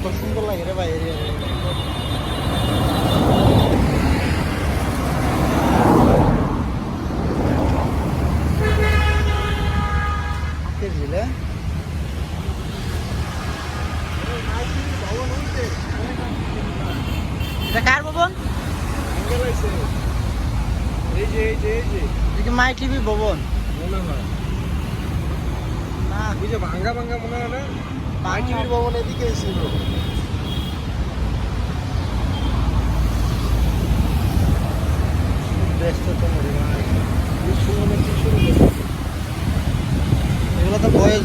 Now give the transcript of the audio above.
কত সুন্দর লাগে রে ভাই এরিয়া। এটা কার ভবন? মাই টিভি ভবন মনে হয় না, ওই যে ভাঙ্গা ভাঙ্গা মনে হয় না। মাই টিভির ভবন এদিকেই ছিল। ব্যস্ত তো মরি ভাই, এগুলো তো বয়স